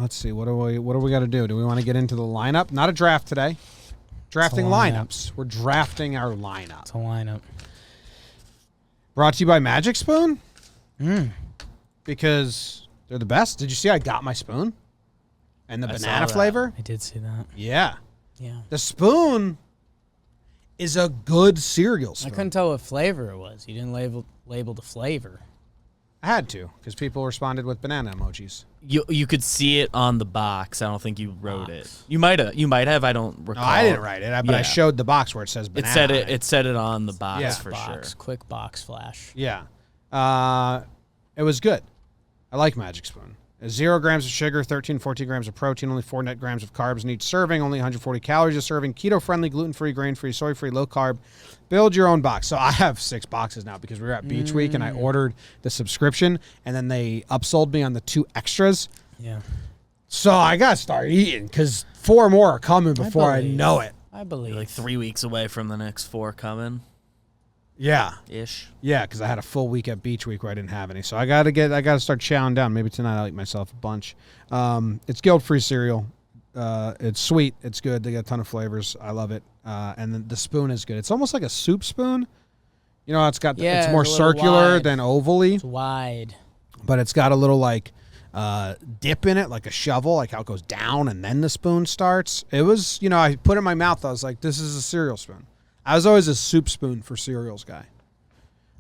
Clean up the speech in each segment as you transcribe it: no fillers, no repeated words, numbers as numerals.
let's see. What do we got to do? Do we want to get into the lineup? Not a draft today. Drafting lineups. We're drafting our lineup. It's a lineup. Brought to you by Magic Spoon. Because they're the best. Did you see I got my spoon? And the banana flavor? I did see that. Yeah. Yeah. The spoon is a good cereal spoon. I couldn't tell what flavor it was. You didn't label the flavor. I had to, because people responded with banana emojis. You could see it on the box. I don't think you wrote it. You might have. I don't recall. No, I didn't write it, but I showed the box where it says banana. It said it on the box for sure. Quick box flash. Yeah. It was good. I like Magic Spoon. 0 grams of sugar, 14 grams of protein, only 4 net grams of carbs in each serving, only 140 calories a serving, keto-friendly, gluten-free, grain-free, soy-free, low-carb. Build your own box. So I have 6 boxes now because we were at Beach Week and I ordered the subscription and then they upsold me on the 2 extras. Yeah. So I got to start eating because 4 more are coming before I know it. I believe. You're like 3 weeks away from the next 4 coming. Yeah. Ish. Yeah, because I had a full week at Beach Week where I didn't have any. So I got to start chowing down. Maybe tonight I'll eat myself a bunch. It's guilt-free cereal. It's sweet. It's good. They got a ton of flavors. I love it. And then the spoon is good. It's almost like a soup spoon. You know, it's more circular than ovally. It's wide. But it's got a little like dip in it, like a shovel, like how it goes down and then the spoon starts. It was, I put it in my mouth. I was like, this is a cereal spoon. I was always a soup spoon for cereals guy.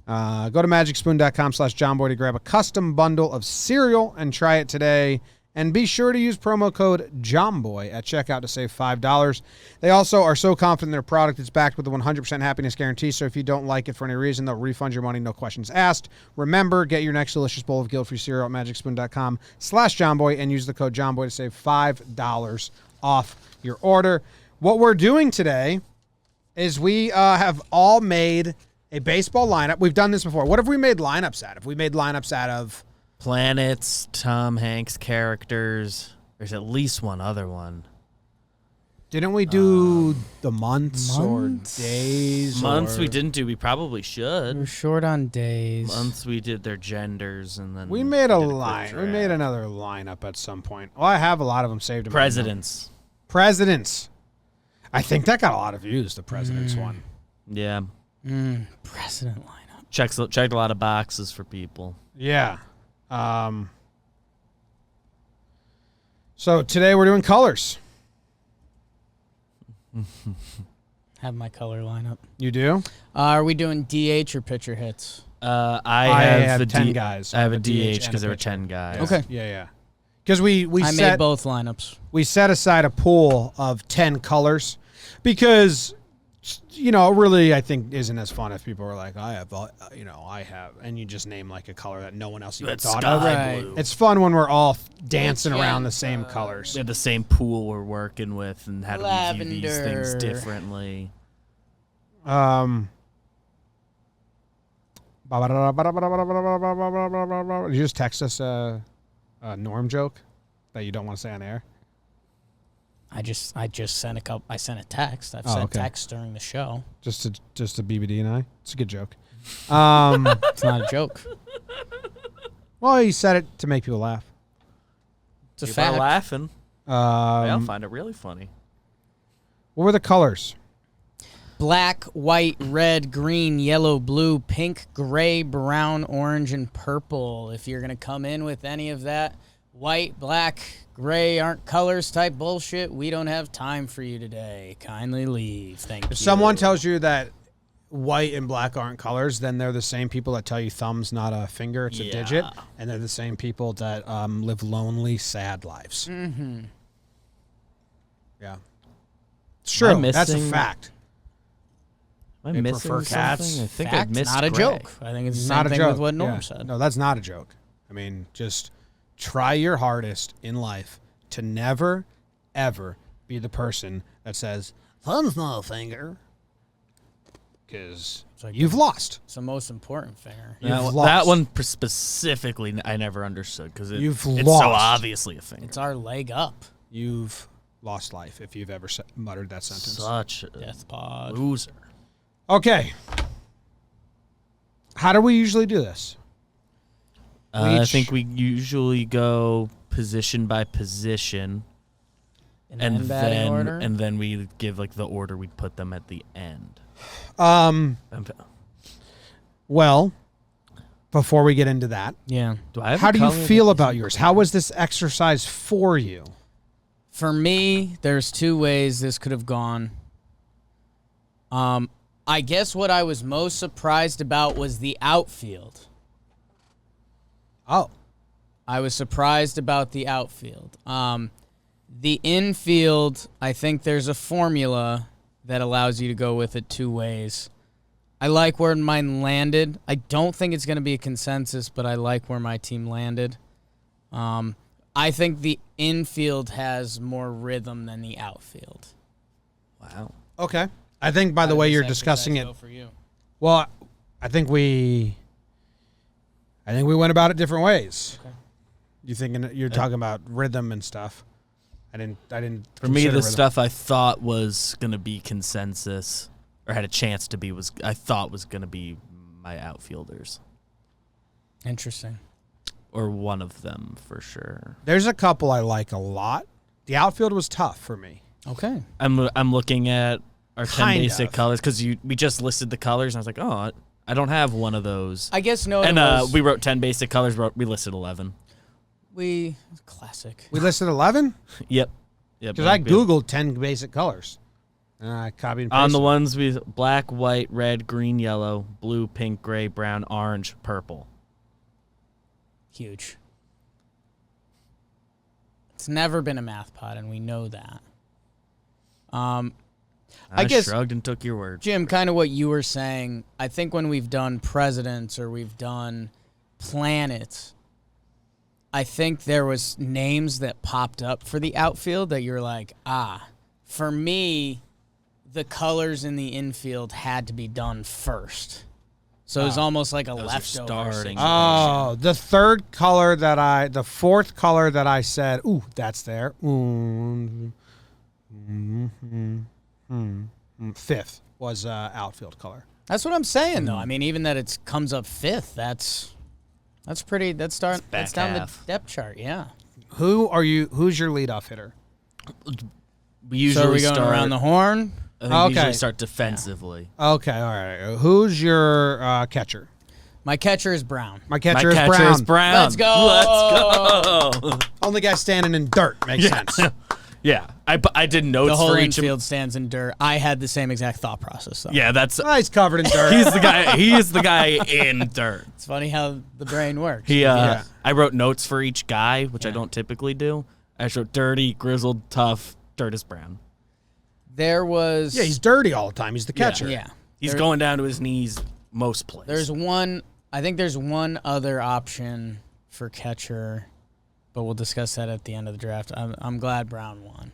Go to magicspoon.com/Jomboy to grab a custom bundle of cereal and try it today. And be sure to use promo code JOMBOY at checkout to save $5. They also are so confident in their product, it's backed with a 100% happiness guarantee. So if you don't like it for any reason, they'll refund your money, no questions asked. Remember, get your next delicious bowl of guilt-free cereal at magicspoon.com/Jomboy and use the code JOMBOY to save $5 off your order. What we're doing today is we have all made a baseball lineup. We've done this before. What have we made lineups out of? We made lineups out of planets, Tom Hanks characters. There's at least one other one. Didn't we do the months or days? Months we didn't do. We probably should. We're short on days. Months we did their genders, and then we made We made another lineup at some point. Well, I have a lot of them saved. Presidents. I think that got a lot of views. The presidents one. Yeah. President lineup. Checked a lot of boxes for people. Yeah. So today we're doing colors. Have my color lineup. You do? Are we doing DH or pitcher hits? I have the 10 guys. I have a DH because there were 10 guys. Okay. Yeah. Because we made both lineups. We set aside a pool of 10 colors because really I think isn't as fun if people are like, I have, and you just name like a color that no one else even thought of. Blue. It's fun when we're all dancing around the same colors. We have the same pool we're working with, and how do we view these things differently? You just text us a Norm joke that you don't want to say on air? I just sent a couple. I sent a text. I've sent text during the show. Just to BBD and I. It's a good joke. It's not a joke. Well, he said it to make people laugh. It's a People fact. are laughing. I'll find it really funny. What were the colors? Black, white, red, green, yellow, blue, pink, gray, brown, orange, and purple. If you're gonna come in with any of that white, black, gray aren't colors type bullshit, we don't have time for you today. Kindly leave. Thank you. If someone tells you that white and black aren't colors, then they're the same people that tell you thumb's not a finger, it's a digit. And they're the same people that live lonely, sad lives. Mm-hmm. Yeah. It's true. That's a fact. Am I missing prefer cats. something? I think Fact, I missed not a gray. joke. I think it's the Not same a thing joke. with what Norm Yeah. said. No, that's not a joke. I mean, just try your hardest in life to never, ever be the person that says, thumb's not a finger. Because you've lost. It's the most important finger. That one specifically, I never understood because it's so lost. obviously a finger. It's our leg up. You've lost life if you've ever muttered that sentence. Such a Death pod. loser. Okay. How do we usually do this? I think we usually go position by position, And batting order. and then we give like the order we'd put them at the end. Well, before we get into that, Yeah. how do you feel about yours? How was this exercise for you? For me, there's two ways this could have gone. I guess what I was most surprised about was the outfield. Oh. I was surprised about the outfield. The infield, I think there's a formula that allows you to go with it two ways. I like where mine landed. I don't think it's going to be a consensus, but I like where my team landed. I think the infield has more rhythm than the outfield. Wow. Okay. I think by the way you're discussing it. For you? Well, I think we went about it different ways. Okay. You're talking about rhythm and stuff. I didn't. For me, consider the rhythm. stuff I thought was gonna be consensus, or had a chance to be, was gonna be my outfielders, Interesting. or one of them for sure. There's a couple I like a lot. The outfield was tough for me. Okay. I'm looking at our 10 Kind basic of. colors because we just listed the colors, and I was like, oh, I don't have one of those. I guess no. And we wrote 10 basic colors. We listed 11. Classic. We listed 11 Yep. because I googled 10 basic colors, and I copied and pasted. on the ones we black, white, red, green, yellow, blue, pink, gray, brown, orange, purple. Huge. It's never been a math pod, and we know that. I guess- shrugged and took your word. Jim, kind of what you were saying, I think when we've done presidents or we've done planets, I think there was names that popped up for the outfield that you're like, for me, the colors in the infield had to be done first. So it was almost like a Those are leftover starting. situation. Oh, the fourth color that I said, ooh, that's there. Fifth was outfield color. That's what I'm saying, though. I mean, even that it comes up fifth, that's pretty. That's down the depth chart. Yeah. Who's your leadoff hitter? We usually So are we going start around the horn? I think we Okay. usually start defensively. Okay, all right. Who's your catcher? My catcher is Brown. My catcher is My Brown. catcher is Brown. Let's go. Let's go. Only guy standing in dirt makes sense. Yeah. I did notes The whole for each. infield stands in dirt. I had the same exact thought process, though. Yeah, that's. Oh, he's covered in dirt. He's the guy. He is the guy in dirt. It's funny how the brain works. Yeah. I wrote notes for each guy, which I don't typically do. I wrote dirty, grizzled, tough. Dirt is Brown. There was... Yeah, he's dirty all the time. He's the catcher. Yeah. He's going down to his knees most plays. I think there's one other option for catcher, but we'll discuss that at the end of the draft. I'm glad Brown won.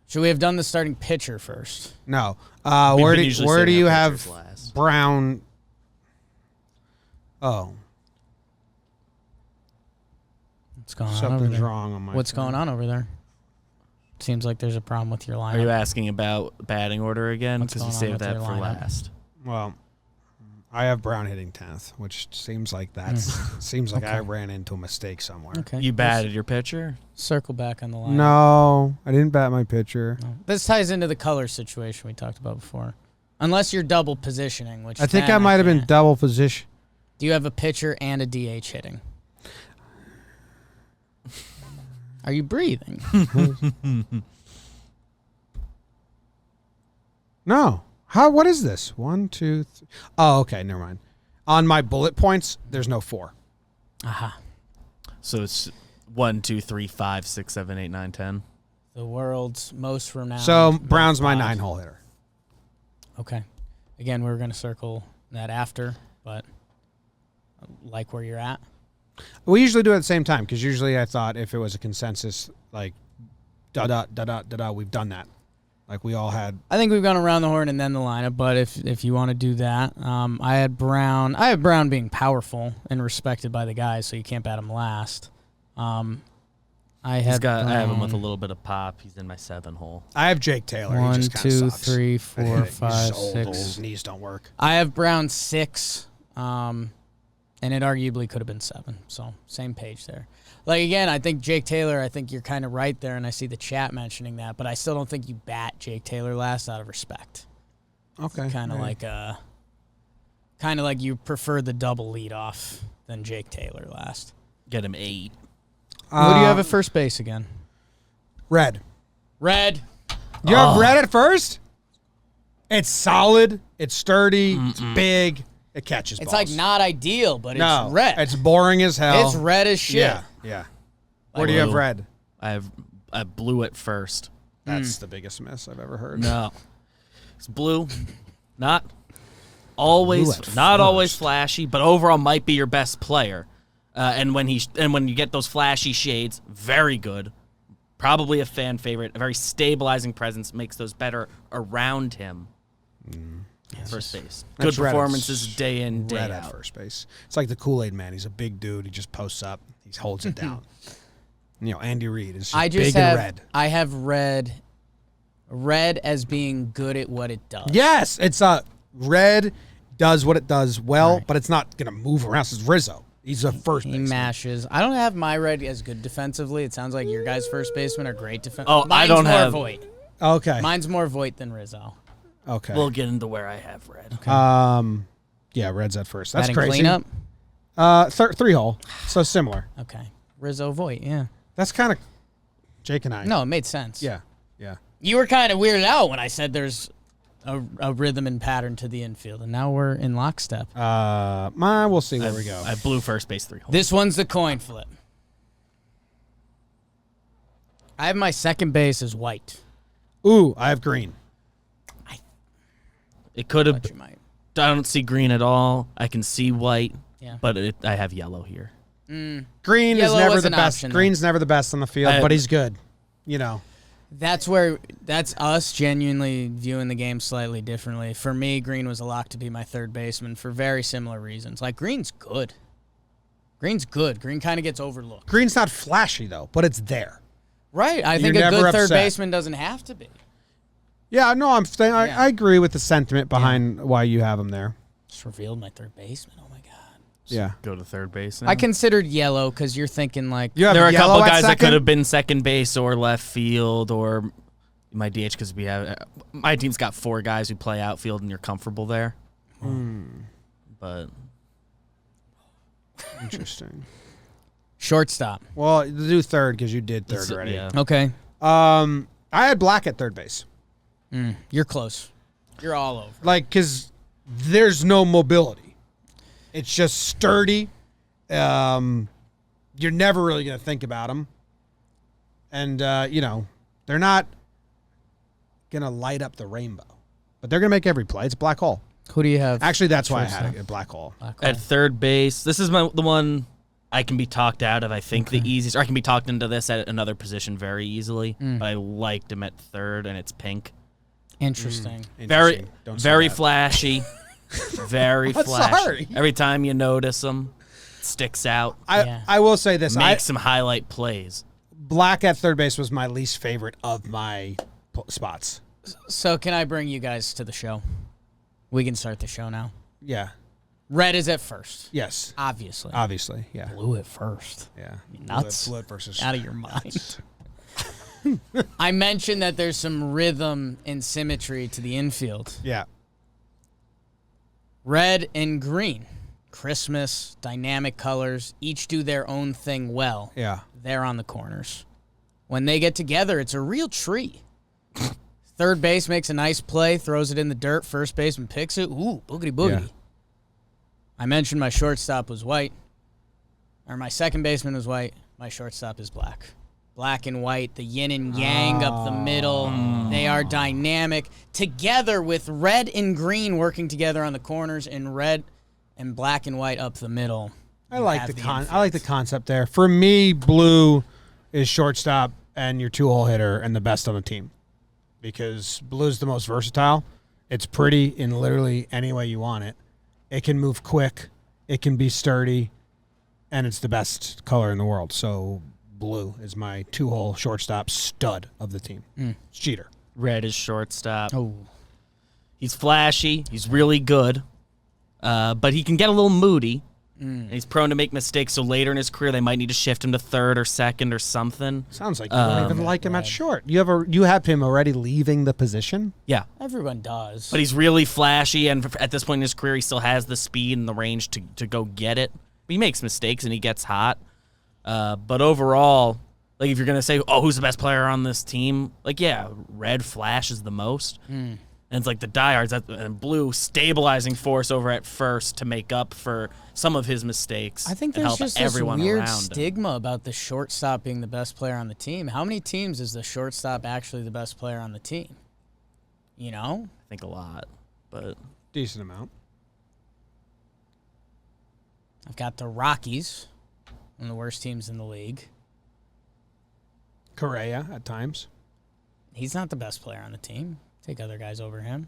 Should we have done the starting pitcher first? No. We've Where been do usually where do saving you our have pitchers last. Brown? Oh, What's going on over something's there? wrong on my. What's going on over there? Seems like there's a problem with your lineup. Are you asking about batting order again? What's Because you going on saved with that your for lineup? last. Well, I have Brown hitting 10th, which seems like I ran into a mistake somewhere. Okay. You batted your pitcher? Circle back on the lineup. No, I didn't bat my pitcher. No. This ties into the color situation we talked about before. Unless you're double positioning, which I think then I might have been can't. double position. Do you have a pitcher and a DH hitting? Are you breathing? No. How? What is this? 1, 2, 3. Oh, okay. Never mind. On my bullet points, there's no 4. Aha. So it's 1, 2, 3, 5, 6, 7, 8, 9, 10. The world's most renowned. So Brown's my five. 9-hole hitter. Okay. Again, we were going to circle that after, but I like where you're at. We usually do it at the same time because usually I thought if it was a consensus, like we've done that. Like we all had. I think we've gone around the horn and then the lineup, but if you want to do that, I had Brown. I have Brown being powerful and respected by the guys, so you can't bat him last. I have him with a little bit of pop. He's in my 7-hole. I have Jake Taylor. He 1, just kinda 2, sucks. 3, 4, He's 5, old, 6. His knees don't work. I have Brown 6. And it arguably could have been 7. So same page there. Like, again, I think Jake Taylor, I think you're kind of right there, and I see the chat mentioning that, but I still don't think you bat Jake Taylor last out of respect. Okay. Kind of like you prefer the double leadoff than Jake Taylor last. Get him 8. Who do you have at first base again? Red. Red. You have red at first? It's solid. It's sturdy. It's big. It catches It's balls. like not ideal, but no, it's red. It's boring as hell. It's red as shit. Yeah, yeah. Where do you have red? I blew it first. That's the biggest miss I've ever heard. No. It's blue. Not always flashy, but overall might be your best player. And when you get those flashy shades, very good. Probably a fan favorite. A very stabilizing presence makes those better around him. First base. Good performances day in, day red out. At first base. It's like the Kool-Aid man. He's a big dude. He just posts up. He holds it down. You know, Andy Reid is just big and red. I have red as being good at what it does. Yes, it's red does what it does well, but it's not gonna move around. It's Rizzo. He's a first baseman. He mashes. I don't have my red as good defensively. It sounds like your guys' first basemen are great defensively. Oh, I don't have Voit. Okay. Mine's more Voit than Rizzo. Okay. We'll get into where I have red. Okay. Yeah, red's at first. That's Batting crazy. Cleanup? 3-hole. So similar. Okay. Rizzo, Voit, yeah. That's kind of Jake and I. No, it made sense. Yeah. Yeah. You were kind of weirded out when I said there's a rhythm and pattern to the infield, and now we're in lockstep. We'll see where we go. I blew first base 3-hole. This one's the coin flip. I have my second base as white. Ooh, I have green. It could have. But you might. I don't see green at all. I can see white, Yeah. but I have yellow here. Green Yellow is never was the an best. option, though. Green's never the best on the field, but he's good. You know. That's us genuinely viewing the game slightly differently. For me, Green was a lock to be my third baseman for very similar reasons. Like, Green's good. Green kind of gets overlooked. Green's not flashy though, but it's there. Right. I think You're a good never third upset. baseman doesn't have to be. Yeah, no, I Yeah. agree with the sentiment behind why you have him there. Just revealed my third baseman. Oh, my God. Yeah. Go to third base. I considered yellow because you're thinking, like, You have There are a yellow couple at guys that second? could have been second base or left field or my DH because we have my team's got 4 guys who play outfield and you're comfortable there. But Interesting. shortstop. Well, do third because you did third already. yeah. Okay. I had black at third base. You're close. You're all over. Like, because there's no mobility. It's just sturdy. You're never really going to think about them. And, they're not going to light up the rainbow. But they're going to make every play. It's a black hole. Who do you have? Actually, that's why I had a black hole. At third base, this is the one I can be talked out of. I think the easiest, or I can be talked into this at another position very easily. But I liked him at third, and it's pink. Interesting. Very, Interesting. Don't say very that. flashy. Very I'm flashy. sorry. Every time you notice him, it sticks out. I will say this. Makes some highlight plays. Black at third base was my least favorite of my spots. So can I bring you guys to the show? We can start the show now. Yeah. Red is at first. Yes. Obviously. Yeah. Blue at first. Yeah. Nuts. Blue versus Out of your mind. I mentioned that there's some rhythm and symmetry to the infield. Yeah. Red and green. Christmas, dynamic colors, each do their own thing well. Yeah. They're on the corners. When they get together, it's a real tree. Third base makes a nice play, throws it in the dirt. First baseman picks it. Ooh, boogity boogity. Yeah. I mentioned my shortstop was white. Or my second baseman was white. My shortstop is black. Black and white, the yin and yang up the middle. They are dynamic. Together with red and green working together on the corners and red and black and white up the middle. I like the concept there. For me, blue is shortstop and your 2-hole hitter and the best on the team. Because blue's the most versatile. It's pretty in literally any way you want it. It can move quick. It can be sturdy. And it's the best color in the world. So blue is my 2-hole shortstop stud of the team. It's Jeter. Red is shortstop. Oh. He's flashy. He's really good. But he can get a little moody. And he's prone to make mistakes, so later in his career they might need to shift him to third or second or something. Sounds like you don't even like him at short. You have him already leaving the position? Yeah. Everyone does. But he's really flashy, and at this point in his career, he still has the speed and the range to go get it. But he makes mistakes, and he gets hot. But overall, like if you're going to say, oh, who's the best player on this team? Like, yeah, red flashes the most. And it's like the diehards and blue stabilizing force over at first to make up for some of his mistakes. I think and there's help just this everyone weird around him. stigma about the shortstop being the best player on the team. How many teams is the shortstop actually the best player on the team? You know? I think a lot, but Decent amount. I've got the Rockies, one of the worst teams in the league. Correa at times. He's not the best player on the team. Take other guys over him.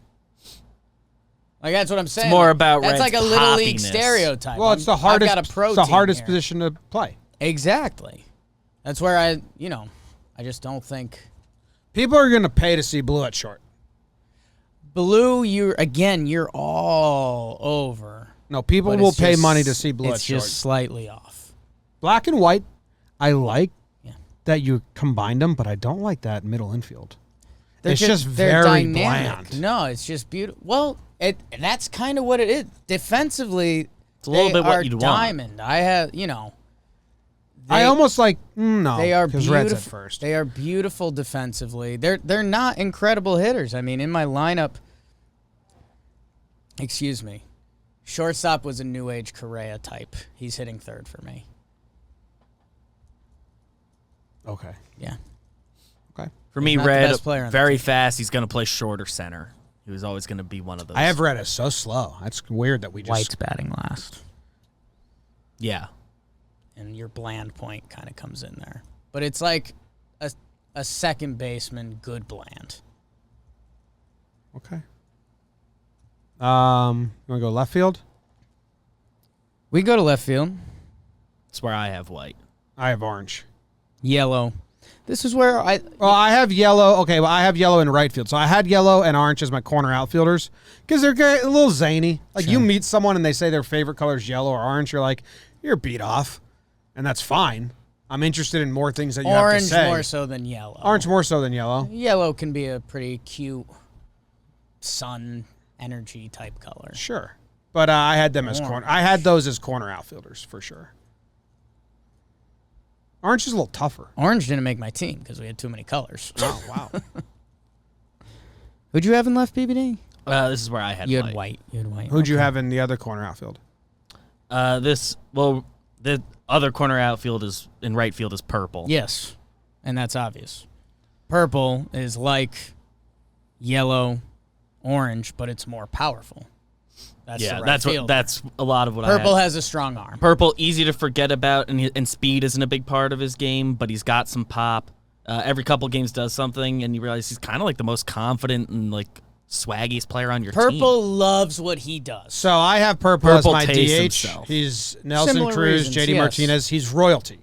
Like that's what I'm saying. It's more about that's Red's like a little league poppiness. stereotype. Well, it's the hardest. I've got a pro it's the team hardest here. position to play. Exactly. That's where I just don't think People are going to pay to see blue at short. blue. You're all over. No, people But will it's pay just- money to see blue at It's short. just slightly off. Black and white, I like Yeah. that you combined them, but I don't like that middle infield. They're It's just they're very dynamic. bland. No, it's just beautiful. Well, that's kind of what it is. Defensively, it's a little they bit are what you'd want. diamond. I have, I almost like no. They are because beautiful. Reds at first. They are beautiful defensively. They're not incredible hitters. I mean, in my lineup, excuse me, shortstop was a new age Correa type. He's hitting third for me. Okay. Yeah. Okay. For me, not the Red, best player on the very team. fast. He's going to play shorter center. He was always going to be one of those. I have Red as so slow. That's weird that we just. White's batting last, Yeah. and your bland point kind of comes in there. But it's like a second baseman, good bland. Okay. You want to go left field? We go to left field. That's where I have White. I have orange. Yellow. This is where Well, I have yellow. Okay, well, I have yellow in right field. So I had yellow and orange as my corner outfielders because they're a little zany. Like you meet someone and they say their favorite color is yellow or orange, you're like, you're beat off, and that's fine. I'm interested in more things that you have to orange say. more so than yellow. Orange more so than yellow. Yellow can be a pretty cute sun energy type color. Sure, but I had them as corner. Orange. I had those as corner outfielders for sure. Orange is a little tougher. Orange didn't make my team because we had too many colors. Oh wow. Who'd you have in left BBD? This is where I had You White. had white. You had white. Who'd you have in the other corner outfield? The other corner outfield is in right field is purple. Yes, and that's obvious. Purple is like yellow, orange, but it's more powerful. That's Yeah, the right that's field. what. That's a lot of what Purple I had. has a strong arm. Purple, easy to forget about, and speed isn't a big part of his game, but he's got some pop. Every couple games does something, and you realize he's kind of like the most confident and like swaggiest player on your team. Purple loves what he does. So I have purple, Purple as my tastes DH. himself. He's Nelson Similar Cruz, reasons, JD yes. Martinez. He's royalty.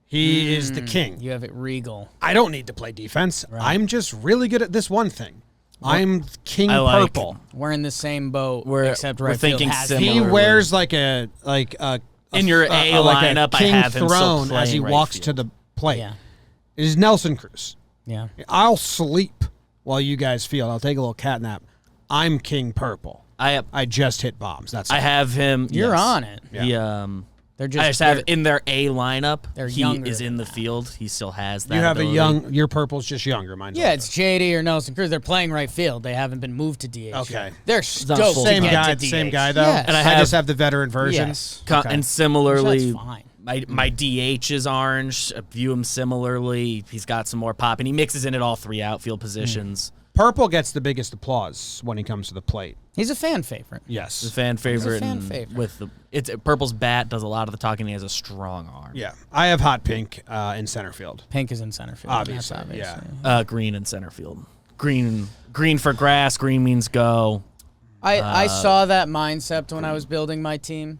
He is the king. You have it regal. I don't need to play defense. Right. I'm just really good at this one thing. I'm king I like purple. We're in the same boat, We're- except we're right field thinking has similar. He Similarly. wears like a In your A like lineup, I king have him still throne as he playing right walks field. to the plate. Yeah, It is Nelson Cruz. yeah. I'll sleep while you guys field. I'll take a little cat nap. I'm king purple. I just hit bombs. That's I all. have him. You're yes. on it. Yeah. He, They're just. I just have in their A lineup. They're he younger is than in the that. field. He still has that. You have ability. a young. Your purple's just younger. Mine's Yeah, older. it's JD or Nelson Cruz. They're playing right field. They haven't been moved to DH. Okay. yet. They're not stoked full to same get guy. to DH. Same guy though. Yes. And I just have the veteran version. Yes. Okay. And similarly, That's fine. my DH is orange. I view him similarly. He's got some more pop, and he mixes in at all three outfield positions. Purple gets the biggest applause when he comes to the plate. He's a fan favorite. Yes. He's a fan favorite. fan and favorite. With the Purple's bat does a lot of the talking. He has a strong arm. Yeah. I have hot pink in center field. Pink is in center field. Obviously, That's obvious. yeah. Green in center field. Green for grass. Green means go. I saw that mindset when I was building my team.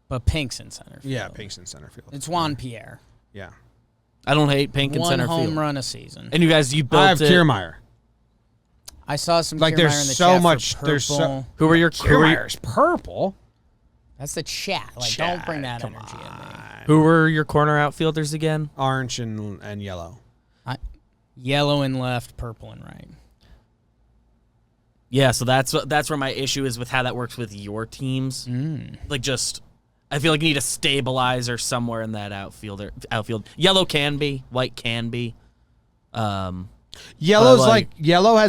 But pink's in center field. Yeah, pink's in center field. It's Juan Pierre. Yeah. I don't hate pink in One center home field. run a season. And you guys, you built I have it. Kiermaier. I saw some Like, Kiermaier there's in the so chat for much- there's so- purple. Who were your Kiermaier's purple. That's the chat. Like, don't bring that energy at me. Who were your corner outfielders again? Orange and yellow. Yellow and left, purple and right. Yeah, so that's where my issue is with how that works with your teams. Like, just I feel like you need a stabilizer somewhere in that outfield. Yellow can be, white can be. Yellow's like yellow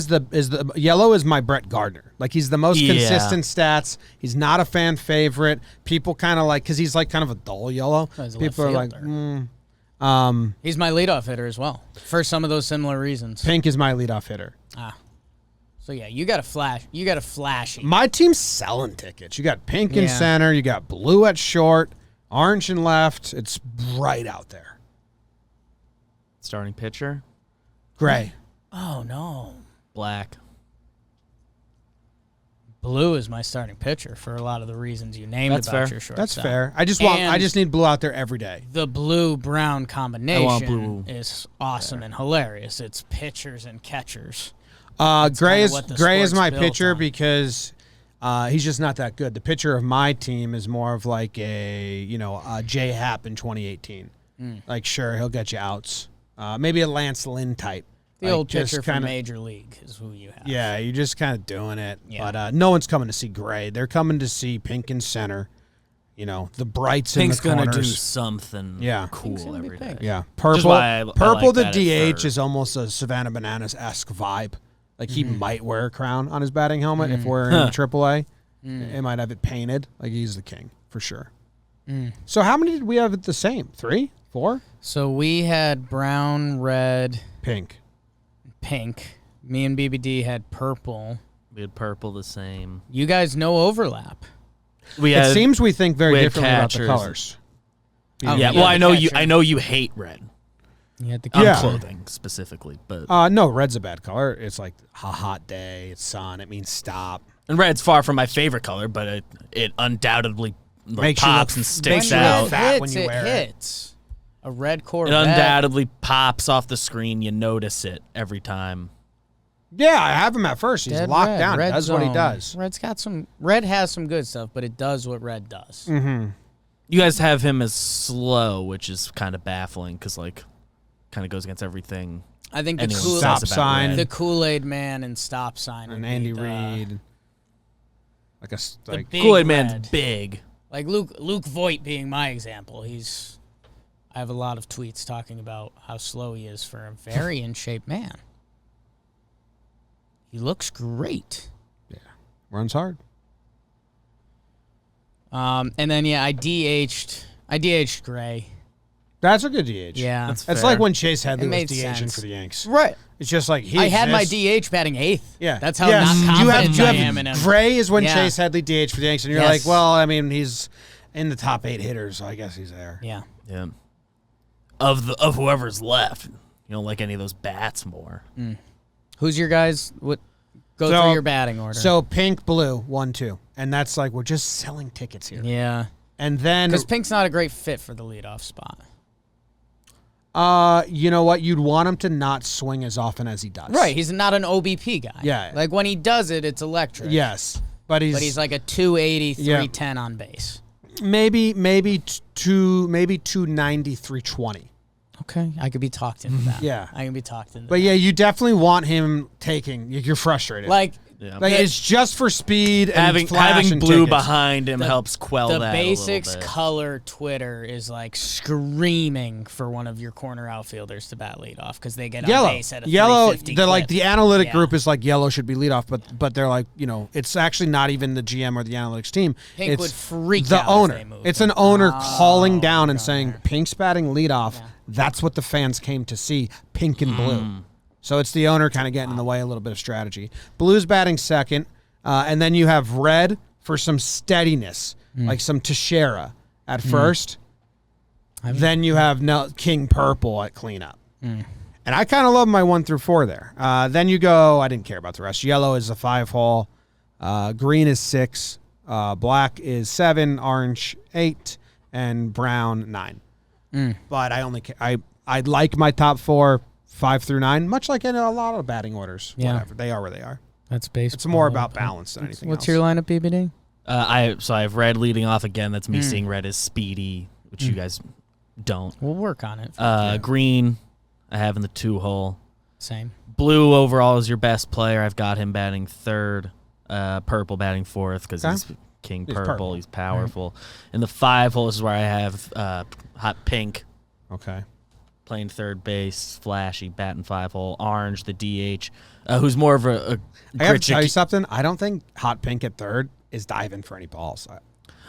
yellow is my Brett Gardner. Like, he's the most consistent stats. He's not a fan favorite. People kind of like, because he's like kind of a dull yellow. People are like, he's my leadoff hitter as well for some of those similar reasons. Pink is my leadoff hitter. So yeah, you got a flash. You got a flashy. My team's selling tickets. You got pink in center. You got blue at short, orange in left. It's right out there. Starting pitcher, gray. Oh no, black. Blue is my starting pitcher for a lot of the reasons you named That's about fair. your shortstop. That's fair. I just need blue out there every day. The blue-brown combination blue. is awesome and hilarious. It's pitchers and catchers. Gray is my built pitcher on. because he's just not that good. The pitcher of my team is more of like a J Happ in 2018. Like, sure, he'll get you outs. Maybe a Lance Lynn type. The old pitcher from kinda, Major League is who you have. Yeah, you're just kind of doing it. Yeah. But no one's coming to see Gray. They're coming to see pink in center. The brights Pink's in the corners. gonna do something cool every day. Yeah, purple. why I Purple like to that at DH first. is almost a Savannah Bananas-esque vibe. Like, he might wear a crown on his batting helmet if we're in AAA. It might have it painted. Like, he's the king for sure. So how many did we have at the same? 3? 4? So we had brown, red, Pink. pink. Me and BBD had purple. We had purple the same. You guys no overlap. It seems we think very we had differently about the catchers. colors. Oh, Yeah, you well, had I the know you. catcher. I know you hate red. You had the On Yeah. clothing specifically, but No, red's a bad color. It's like a hot day. It's sun. It means stop. and red's far from my favorite color, but it undoubtedly Makes you pops look- and makes sticks you look out. fat when hits, you it wear it. hits. A red It Corvette. undoubtedly pops off the screen. You notice it every time. Yeah, I have him at first. He's Dead locked red, down. He red does what he zone. does. Red has some good stuff, but it does what red does. Mm-hmm. You guys have him as slow, which is kind of baffling because kind of goes against everything. I think the Anyone Kool- says Stop about sign. red. the Kool-Aid Man and Stop Sign And would Andy be the- Reid. Like a the like. big Kool-Aid Man's red. big. Like Luke Voigt being my example. I have a lot of tweets talking about how slow he is for a very in shape man. He looks great. Yeah, runs hard. And then I DH'd Gray. That's a good DH. Yeah. That's That's fair. like when Chase Headley It was made DHing sense. for the Yanks. Right. It's just like he I had my exists. DH batting 8th. Yeah, That's how Yes. not you have, confident you I have am in him. Gray is when Yeah. Chase Headley DH for the Yanks, and you're Yes. like, well, I mean, he's in the top 8 hitters, so I guess he's there. Yeah. Yeah. Of whoever's left, you don't like any of those bats more. Who's your guys? Go So- through your batting order. So pink, blue, 1, 2, and that's like we're just selling tickets here. yeah. And then, Because Pink's not a great fit for the leadoff spot. you know what? You'd want him to not swing as often as he does. Right. He's not an OBP guy. Yeah. Like when he does it, it's electric. Yes, but But he's like a 280, Yeah. 310 on base. maybe 290, 320. Okay. I could be talked into that. Yeah. I can be talked into But yeah, you definitely want him taking. You're frustrated. Like Yeah. Like, it's just for speed and having flash and blue tickets. behind him helps quell the that basics a little bit. color Twitter is like screaming for one of your corner outfielders to bat leadoff because they get on Yellow, base at a yellow. 350 They're like clip. the analytic Yeah. group is like yellow should be leadoff, but they're like it's actually not even the GM or the analytics team. Pink it's would freak the out if owner. they moved It's him. an owner Oh, calling down and owner. saying Pink's batting leadoff. That's what the fans came to see. Pink and blue. So it's the owner kind of getting in the way a little bit of strategy. Blue's batting second, and then you have red for some steadiness, like some Teixeira at first. Then you have King Purple at cleanup. And I kind of love my 1 through 4 there. Then you go, I didn't care about the rest. Yellow is a 5-hole. Green is 6. Black is 7. Orange 8. And brown 9. But I like my top 4, 5 through 9, much like in a lot of batting orders. Yeah. Whatever. They are where they are. That's baseball. It's more about balance than anything What's else. your lineup, BBD? I have red leading off again. That's me seeing red as speedy, which you guys don't. We'll work on it. Green, I have in the 2-hole. Same. Blue overall is your best player. I've got him batting 3rd. Purple batting 4th because he's king purple. He's powerful. In the 5-hole is where I have hot pink. Okay. Playing 3rd base, flashy, batting 5-hole. Orange, the DH, who's more of a I have to tell you something. I don't think hot pink at 3rd is diving for any balls.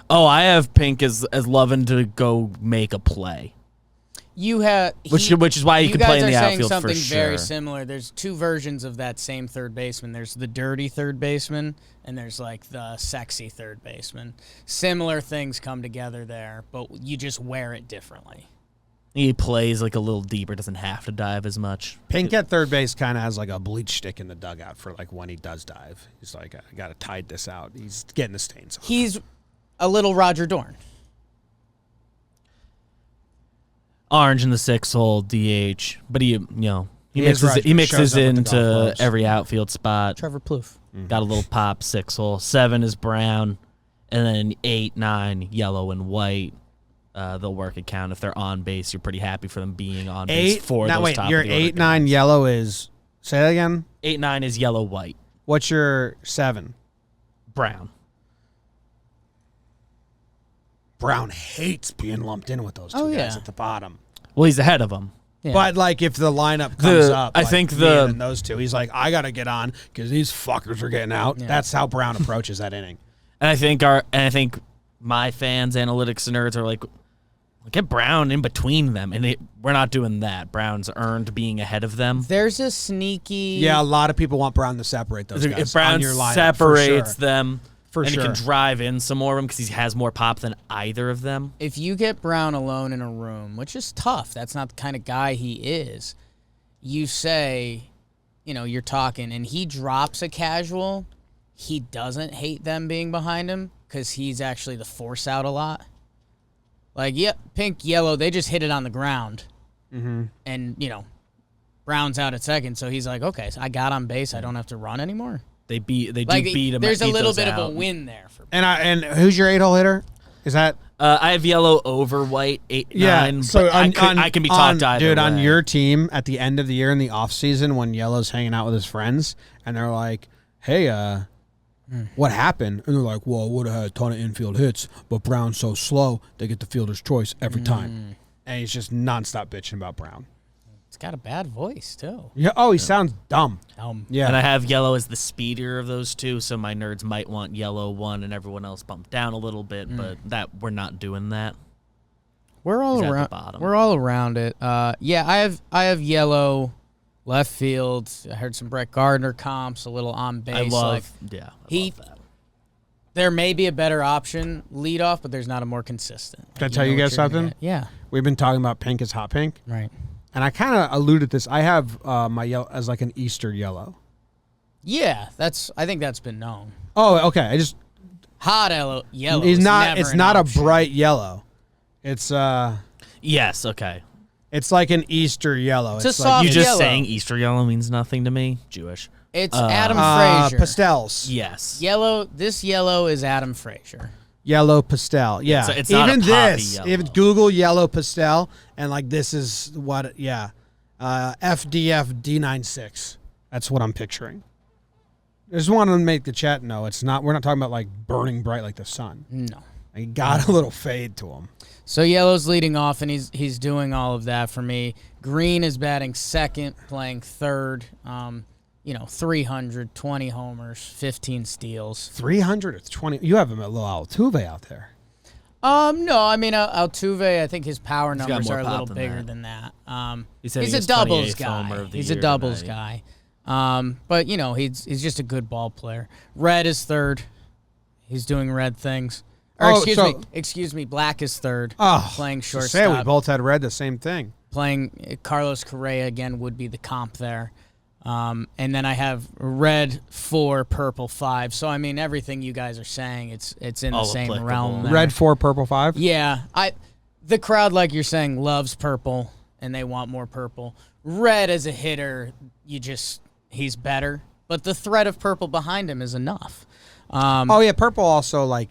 I have pink as loving to go make a play. You have which is why you can play in the outfield for sure. You guys are saying something very similar. There's 2 versions of that same third baseman. There's the dirty third baseman, and there's like the sexy third baseman. Similar things come together there, but you just wear it differently. He plays like a little deeper, doesn't have to dive as much. Pink at third base kind of has like a bleach stick in the dugout for like when he does dive. He's like, I got to tide this out. He's getting the stains off. He's a little Roger Dorn. Orange in the 6-hole, DH, but he mixes into every outfield spot. Trevor Plouffe. Got a little pop. 6-hole. 7 is brown, and then 8, 9 yellow and white. They'll work a count if they're on base. You're pretty happy for them being on base for those top. Your 8, 9 yellow is. Say that again. 8, 9 is yellow, white. What's your 7? Brown. Brown hates being lumped in with those two guys at the bottom. Well, he's ahead of them. Yeah. But, like, if the lineup comes up, I think those two, he's like, I got to get on because these fuckers are getting out. Yeah. That's how Brown approaches that inning. And I think my fans, analytics nerds are like, get Brown in between them. And we're not doing that. Brown's earned being ahead of them. There's a sneaky... Yeah, a lot of people want Brown to separate those guys. If Brown on your lineup, separates them... And he can drive in some more of them because he has more pop than either of them. If you get Brown alone in a room, which is tough, that's not the kind of guy he is, you say, you're talking, and he drops a casual, he doesn't hate them being behind him because he's actually the force out a lot. Like, pink, yellow, they just hit it on the ground. Mm-hmm. And, Brown's out at second, so he's like, okay, so I got on base, I don't have to run anymore. They beat him. There's a little bit of a win there for me. And who's your 8-hole hitter? Is that I have yellow over white 8, 9. So I can be talked either dude way. On your team at the end of the year in the off season when Yellow's hanging out with his friends and they're like, "Hey, what happened?" And they're like, "Well, would have had a ton of infield hits, but Brown's so slow, they get the fielder's choice every time." And he's just nonstop bitching about Brown. He's got a bad voice, too. Yeah. Oh, he sounds dumb. Yeah. And I have yellow as the speedier of those two, so my nerds might want yellow 1 and everyone else bumped down a little bit, but we're not doing that. We're all around. We're all around it. I have yellow left field. I heard some Brett Gardner comps, a little on base. I love that. There may be a better option lead off, but there's not a more consistent. Can I tell you guys something? Yeah. We've been talking about pink as hot pink. Right. And I kind of alluded this. I have my yellow as like an Easter yellow. Yeah, I think that's been known. Oh, okay. I just hot yellow. It's not a bright yellow. It's yes. Okay. It's like an Easter yellow. It's a soft you just yellow. Saying Easter yellow means nothing to me. Jewish. It's Adam Frazier. Pastels. Yes. Yellow. This yellow is Adam Frazier. Yellow pastel, yeah. It's not even a poppy this. yellow. If Google yellow pastel and like this is what, FDF D96. That's what I'm picturing. I just want to make the chat know it's not. We're not talking about like burning bright like the sun. No, he got a little fade to him. So yellow's leading off, and he's doing all of that for me. Green is batting second, playing third. 320 homers, 15 steals. 320. You have him a little Altuve out there. No, I mean Altuve. I think his power numbers are a little bigger than that. He's a doubles guy. He's a doubles guy. But he's just a good ball player. Red is third. He's doing red things. Or excuse me. Black is third. Oh, playing shortstop. Say we both had red. The same thing. Playing Carlos Correa again would be the comp there. And then I have red 4, purple 5. So I mean, everything you guys are saying, it's in the same realm. There. Red 4, purple 5. Yeah, the crowd, like you're saying, loves purple, and they want more purple. Red as a hitter, he's better. But the threat of purple behind him is enough. Oh yeah, purple also like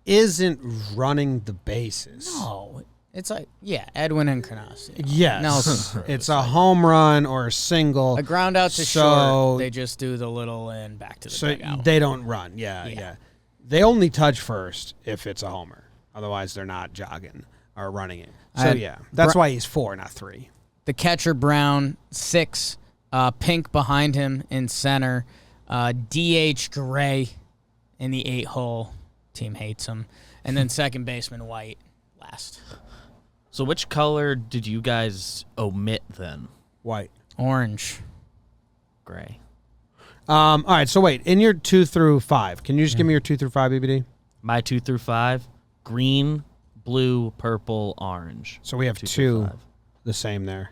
isn't running the bases. No, it's like Edwin Encarnacion. Yes, Nelson Cruz. it's a home run or a single. A ground out to short. They just do the little and back to the dugout. They don't run. Yeah. They only touch first if it's a homer. Otherwise, they're not jogging or running it. So that's why he's 4, not 3. The catcher Brown 6, Pink behind him in center, DH Gray in the 8-hole. Team hates him, and then second baseman White last. So which color did you guys omit then? White, orange, gray. All right. So wait, in your 2 through 5, can you just give me your 2 through 5, BBD? My 2 through 5: green, blue, purple, orange. So we have 2 the same there.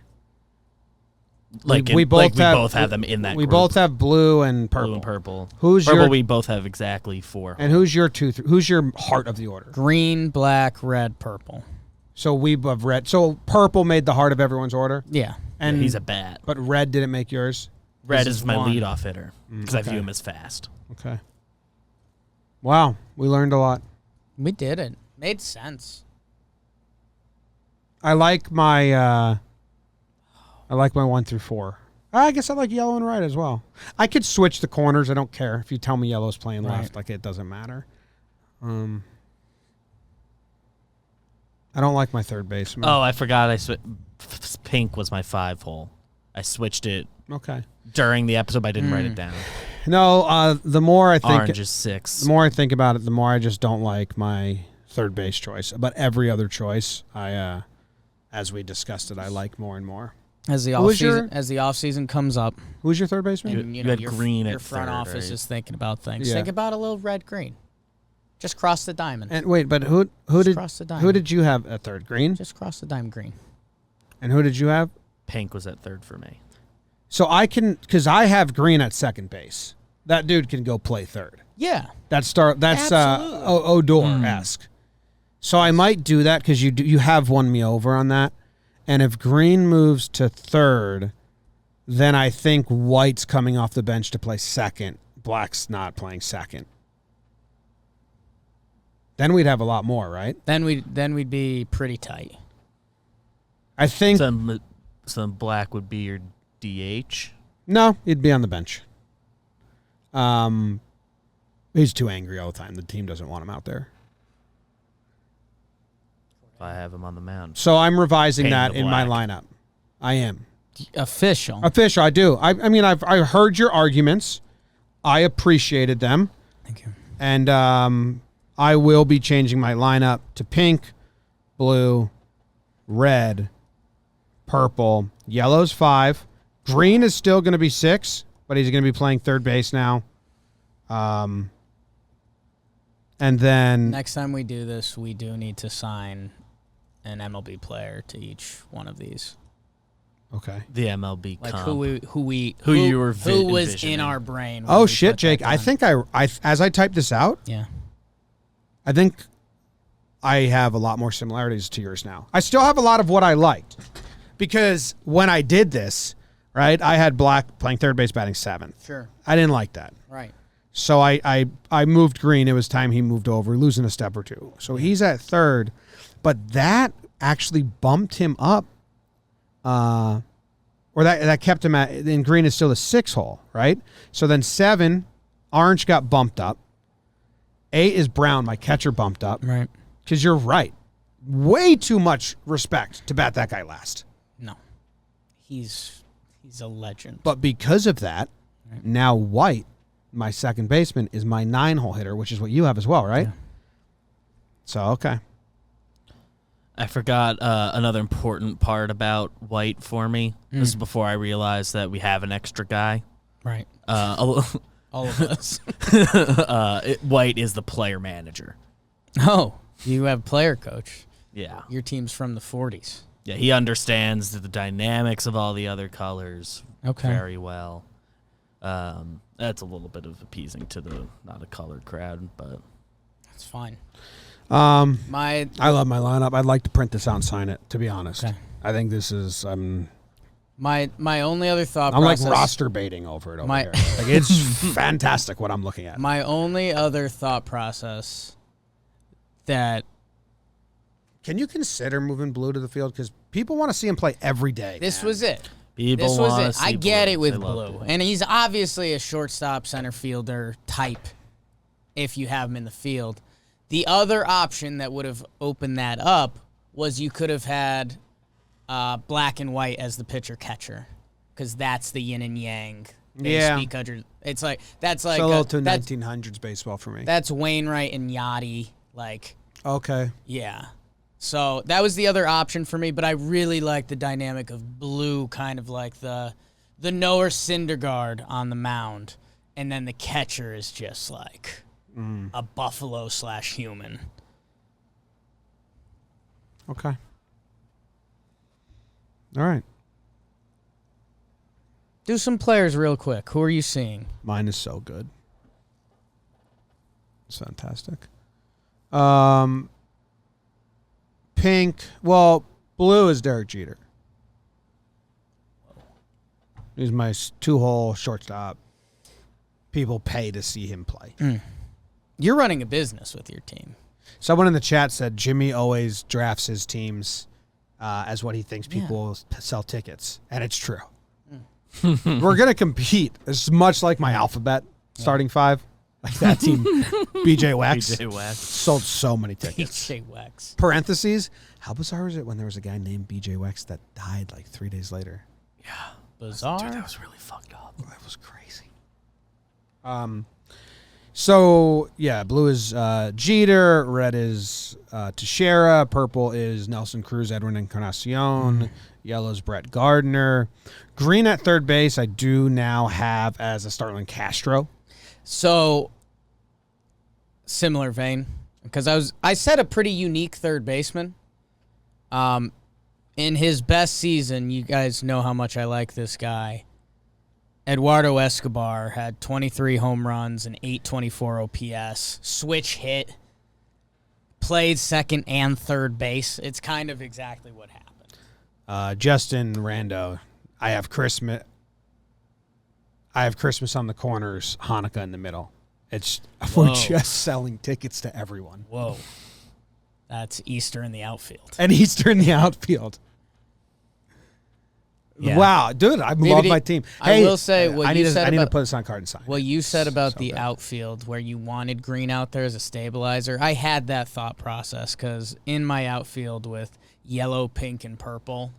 We both have them in that. We group. both have blue and purple. Blue and purple. Who's purple? your? We both have exactly 4. And who's your 2? Who's your heart of the order? green, black, red, purple. So we have red. So purple made the heart of everyone's order. Yeah, And he's a bat. But red didn't make yours. Red This is is my one. leadoff hitter because I okay. view him as fast. Okay. Wow, we learned a lot. we did it. Made sense. I like my 1 through 4. I guess I like yellow and red as well. I could switch the corners. I don't care if you tell me yellow's playing left. Like it doesn't matter. I don't like my third baseman. Oh, I forgot. Pink was my 5-hole. I switched it Okay. during the episode, but I didn't write it down. No, the more I think, Orange is 6. the more I think about it, the more I just don't like my third base choice. But every other choice, as we discussed it, I like more and more. As the Who was your- off season comes up, Who's your third baseman? and You had green your at front third, office right? is thinking about things. Yeah. Think about a little red green. Just cross the diamond. And wait, but who cross the diamond. who did you have at third? Green. Just cross the diamond green. And who did you have? Pink was at third for me. So I can, because I have Green at second base. That dude can go play third. Yeah. That's Absolutely. Odor-esque. So I might do that because you have won me over on that. And if Green moves to third, then I think White's coming off the bench to play second. Black's not playing second. Then we'd have a lot more, right? Then we'd be pretty tight. I think So black would be your DH. no, he'd be on the bench. He's too angry all the time. The team doesn't want him out there. If I have him on the mound. So I'm revising Paint that the in my black. lineup. I am. Official. Official, I do. I mean, I heard your arguments. I appreciated them. Thank you. And I will be changing my lineup to pink, blue, red, purple. Yellow's 5. Green is still going to be 6, but he's going to be playing third base now. And then Next time we do this, we do need to sign an MLB player to each one of these. okay. The MLB Like comp. who you were who was envisioning. in our brain. when Oh we shit, put that Jake! I down. think I as I type this out, Yeah. I think I have a lot more similarities to yours now. I still have a lot of what I liked because when I did this, right, I had Black playing third base, batting 7th. Sure. I didn't like that. Right. So I moved Green. It was time he moved over, losing a step or two. So he's at third, but that actually bumped him up, or that kept him at. And Green is still a 6-hole, right? So then 7, Orange got bumped up. 8 is Brown, my catcher, bumped up. Right. Because you're right, way too much respect to bat that guy last. No. He's a legend. But because of that, now White, my second baseman, is my 9-hole hitter, which is what you have as well, right? Yeah. So, okay. I forgot another important part about White for me. This is before I realized that we have an extra guy. Right. Uh, All of us. White is the player manager. Oh, you have player coach. Yeah. Your team's from the 40s. Yeah, he understands the dynamics of all the other colors very well. That's a little bit of appeasing to the not a colored crowd, but That's fine. I love my lineup. I'd like to print this out and sign it, to be honest. Okay. I think this is My only other thought I'm process. like roster baiting over it over My- here. Like, it's fantastic what I'm looking at. My only other thought process that Can you consider moving Blue to the field? Because people want to see him play every day. this man. was it. People This was wanna it. see I get Blue. it with They love Blue, and he's obviously a shortstop, center fielder type. If you have him in the field, the other option that would have opened that up was you could have had Black and White as the pitcher catcher, because that's the yin and yang. Yeah. It's like that's like It's a little too that's, 1900s baseball for me. that's Wainwright and Yachty. Like, Okay. yeah. So that was the other option for me, but I really like the dynamic of Blue, kind of like the Noah Syndergaard on the mound, and then the catcher is just like a buffalo/human. Okay. All right. Do some players real quick. Who are you seeing? Mine is so good. It's fantastic. Pink. Well, blue is Derek Jeter. He's my two-hole shortstop. People pay to see him play. You're running a business with your team. Someone in the chat said Jimmy always drafts his teams as what he thinks people will sell tickets, and it's true. We're gonna compete. It's much like my alphabet starting five, like that team. BJ Wax BJ Wax. sold so many tickets. DJ Wax. Parentheses. How bizarre is it when there was a guy named BJ Wax that died like 3 days later? Bizarre. Dude, that was really fucked up. That was crazy. So yeah, blue is Jeter, red is Teixeira, purple is Nelson Cruz, Edwin Encarnacion, yellow is Brett Gardner, green at third base I do now have as a Starlin Castro. So, similar vein, because I said a pretty unique third baseman. In his best season, you guys know how much I like this guy. Eduardo Escobar had 23 home runs and 824 OPS. Switch hit. Played second and third base. It's kind of exactly what happened. Justin Rando, I have Christmas on the corners, Hanukkah in the middle. We're just selling tickets to everyone. Whoa. That's Easter in the outfield. And Easter in the outfield. Yeah. Wow, dude, I love my team. I will say what I you need said to about put this on card and sign. what you said about So the good. outfield, where you wanted green out there as a stabilizer. I had that thought process because in my outfield with yellow, pink, and purple,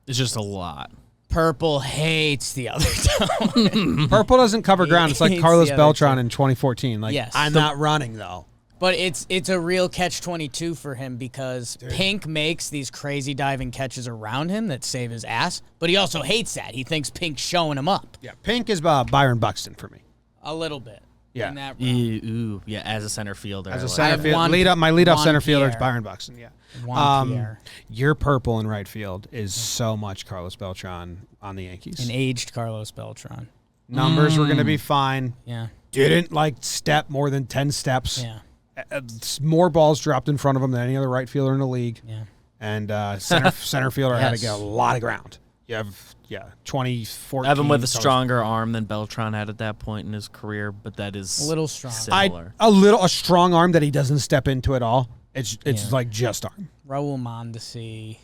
It's just a lot. purple hates the other tone. Purple doesn't cover ground. It's like Hates Carlos the other Beltran team. in 2014. Like, Yes. I'm not running, though. But it's a real catch-22 for him because Pink makes these crazy diving catches around him that save his ass, but he also hates that. He thinks Pink's showing him up Yeah, pink is Byron Buxton for me. a little bit. Yeah. In that round. Ooh, yeah, as a center fielder. As I a like center have field, Juan- my leadoff Juan center fielder is Pierre. Byron Buxton, yeah. Juan Pierre. Your purple in right field is so much Carlos Beltran on the Yankees. An aged Carlos Beltran. Numbers were going to be fine. Yeah. Didn't, step more than 10 steps. Yeah. More balls dropped in front of him than any other right fielder in the league. Yeah. And center fielder had to Yes. get a lot of ground. You have 2014. Evan with a so stronger arm than Beltran had at that point in his career, but that is A little strong. similar. a strong arm that he doesn't step into at all. It's Yeah. like just arm. Raul Mondesi.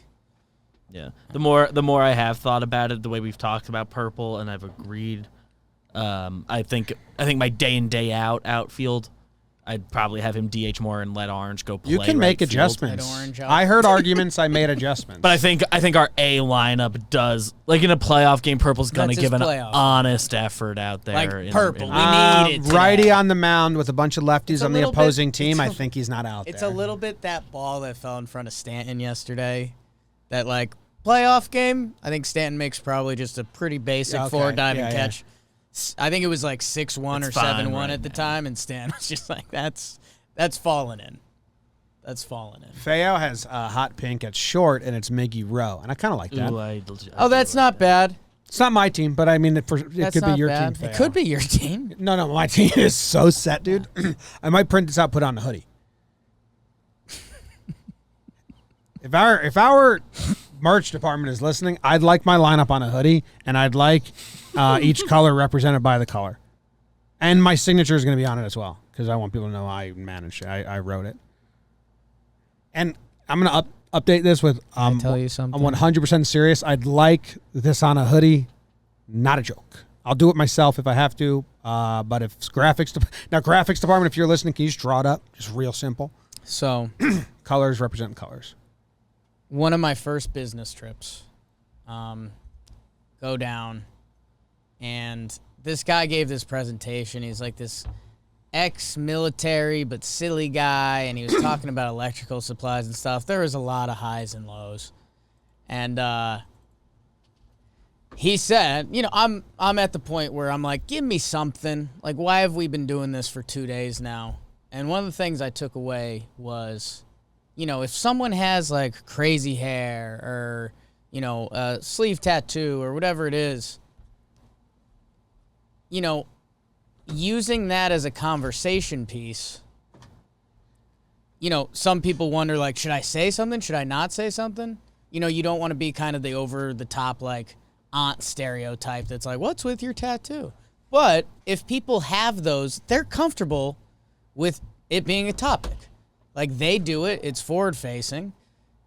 Yeah. The more I have thought about it, the way we've talked about purple, and I've agreed. I think my day in day out outfield, I'd probably have him DH more and let Orange go play. You can make right field. adjustments. Let Orange out. I heard arguments. I made adjustments. But I think our A lineup does, like in a playoff game, purple's gonna That's give his an playoff. honest effort out there. Like purple. in- We need it today. righty on the mound with a bunch of lefties It's a on the little bit- opposing team. it's I think he's not out It's there. a little bit that ball that fell in front of Stanton yesterday. That playoff game. I think Stanton makes probably just a pretty basic Yeah, okay. forward diving Yeah, catch. I think it was 6-1 or It's fine 7-1 right at the now. time, and Stanton was just like, that's falling in. That's falling in. Feo has hot pink at short, and it's Miggy Rowe, and I kind of like that. Ooh, I Oh, that's not bad. It's not my team, but I mean, it That's could be not your bad. team. It Feo. could be your team. No, my team is so set, dude. I might print this out, put it on the hoodie. If our merch department is listening, I'd like my lineup on a hoodie, and I'd like each color represented by the color. And my signature is going to be on it as well, because I want people to know I managed it. I wrote it. And I'm going to update this with Can I tell you something? I'm 100% serious. I'd like this on a hoodie, not a joke. I'll do it myself if I have to. But if graphics department, if you're listening, can you just draw it up? Just real simple. So, Colors represent colors. one of my first business trips, go down, and this guy gave this presentation. He's like this ex-military but silly guy, and he was talking about electrical supplies and stuff. There was a lot of highs and lows, and he said, I'm at the point where I'm like, give me something. Like, why have we been doing this for 2 days now? And one of the things I took away was, if someone has like crazy hair or, a sleeve tattoo or whatever it is, using that as a conversation piece, some people wonder, like, should I say something? Should I not say something? You don't want to be kind of the over-the-top, like, aunt stereotype that's like, what's with your tattoo? But if people have those, they're comfortable with it being a topic. Like, they do it. It's forward-facing.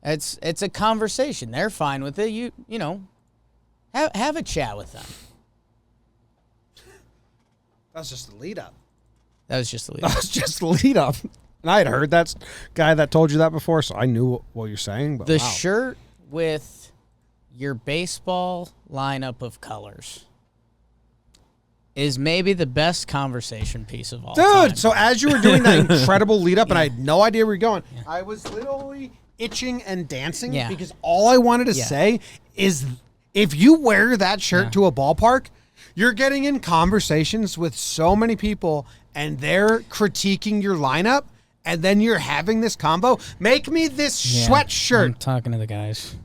It's a conversation. They're fine with it. Have a chat with them. That's just the lead up. That was just the lead. That was just the lead up. And I had heard that guy that told you that before, so I knew what you're saying. But the wow. shirt with your baseball lineup of colors is maybe the best conversation piece of all time. Dude, so as you were doing that incredible lead up, and I had no idea where you're going, I was literally itching and dancing because all I wanted to say is if you wear that shirt to a ballpark, you're getting in conversations with so many people and they're critiquing your lineup, and then you're having this combo. Make me this sweatshirt. I'm talking to the guys.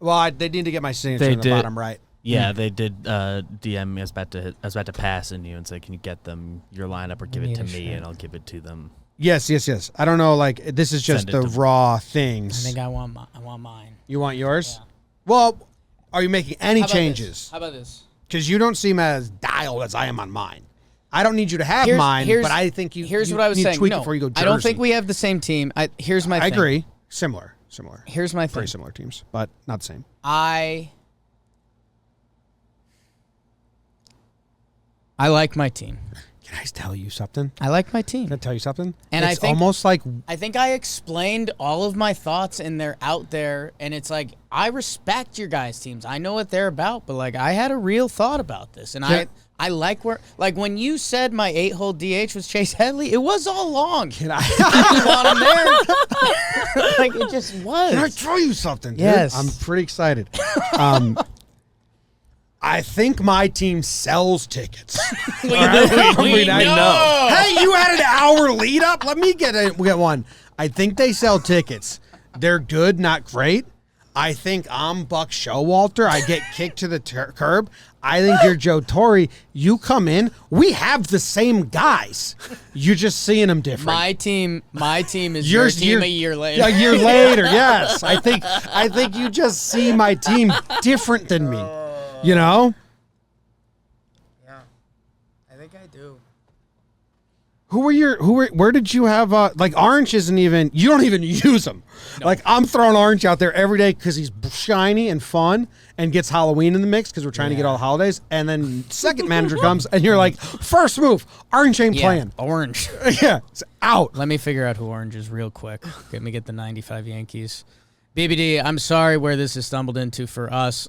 Well, they need to get my signature in the bottom right. Yeah, they did DM me. I was about to pass in you and say, can you get them your lineup or give it to me and I'll give it to them. Yes. I don't know, like, this is just the raw things. I think I want mine. You want yours? Yeah. Well, are you making any changes? How about this? Because you don't seem as dialed as I am on mine. I don't need you to have mine, but I think Here's you what I was need to saying. tweak No, it before you go Jersey. I don't think we have the same team. Here's my thing. I agree. Similar. Here's my thing. Very similar teams, but not the same. I like my team. Can I tell you something? I like my team. Can I tell you something? And it's almost like I think I explained all of my thoughts, and they're out there. And it's like, I respect your guys' teams. I know what they're about, but like, I had a real thought about this, and I like when you said my 8-hole DH was Chase Headley, it was all along. Can I want him there? Like, it just was. Can I tell you something? Dude? Yes. I'm pretty excited. I think my team sells tickets. We know. Hey, you had an hour lead up. Let me get one. I think they sell tickets. They're good, not great. I think I'm Buck Showalter. I get kicked to the curb. I think you're Joe Torre. You come in. We have the same guys. You're just seeing them different. My team is your team a year later. A year later, yes. I think you just see my team different than me. Yeah, I think I do. Where did you have, like, Orange isn't even, you don't even use them. No. Like, I'm throwing Orange out there every day because he's shiny and fun and gets Halloween in the mix because we're trying to get all the holidays. And then second manager comes and you're like, first move, Orange ain't playing. Orange. Yeah, it's out. Let me figure out who Orange is real quick. Let me get the 95 Yankees. BBD, I'm sorry where this has stumbled into for us.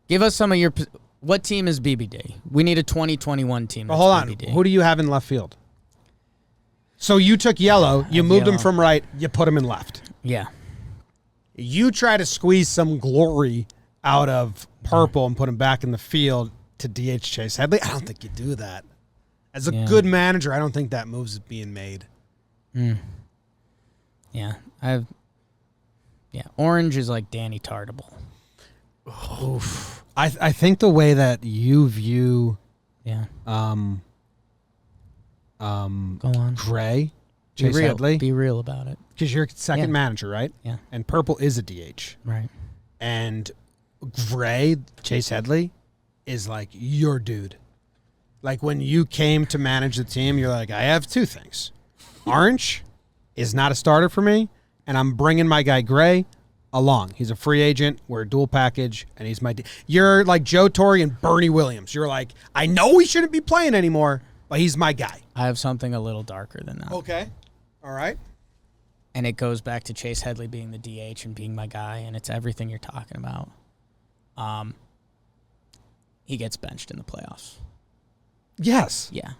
Give us some of your, what team is BBD? We need a 2021 team. Well, hold on. BBD. Who do you have in left field? So you took yellow, you moved him from right, you put him in left. Yeah. You try to squeeze some glory out of purple and put him back in the field to DH Chase Headley. I don't think you do that. As a good manager, I don't think that move is being made. Yeah. Orange is like Danny Tartable. Oof. I think the way that you view Go on. Gray, Chase Headley. Be real about it. Because you're second manager, right? Yeah. And purple is a DH. Right. And Gray, Chase Headley, is like your dude. Like when you came to manage the team, you're like, I have two things. Orange is not a starter for me, and I'm bringing my guy Gray along. He's a free agent. We're a dual package, and he's my. You're like Joe Torre and Bernie Williams. You're like, I know he shouldn't be playing anymore, but he's my guy. I have something a little darker than that. Okay. All right. And it goes back to Chase Headley being the DH and being my guy, and it's everything you're talking about. He gets benched in the playoffs. Yes. Yeah.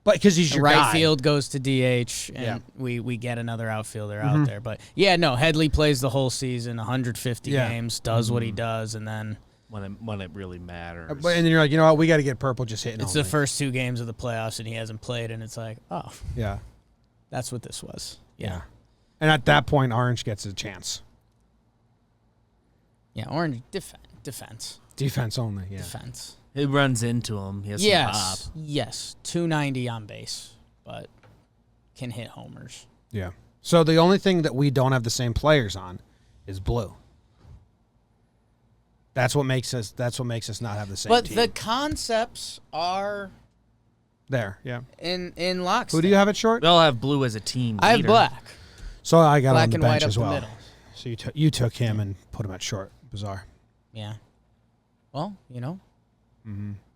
But because he's your right guy. field goes to DH, and we get another outfielder out there. But, yeah, no, Headley plays the whole season, 150 games, does what he does, and then when it really matters. And then you're like, you know what? We got to get Purple just hitting it's only. the first 2 games of the playoffs, and he hasn't played, and it's like, oh, Yeah. that's what this was. Yeah. And at that point, Orange gets a chance. Yeah, Orange defense. Defense only, yeah. Defense. It runs into him. He has some pop. Yes, 290 on base, but can hit homers. Yeah. So the only thing that we don't have the same players on is blue. That's what makes us not have the same But team. the concepts are There, yeah. in lockstep. Who do you have at short? We all have blue as a team. I have leader. black. So I got Black on the and white bench up as the well. middle. So you took him and put him at short. Bizarre. Yeah. Well,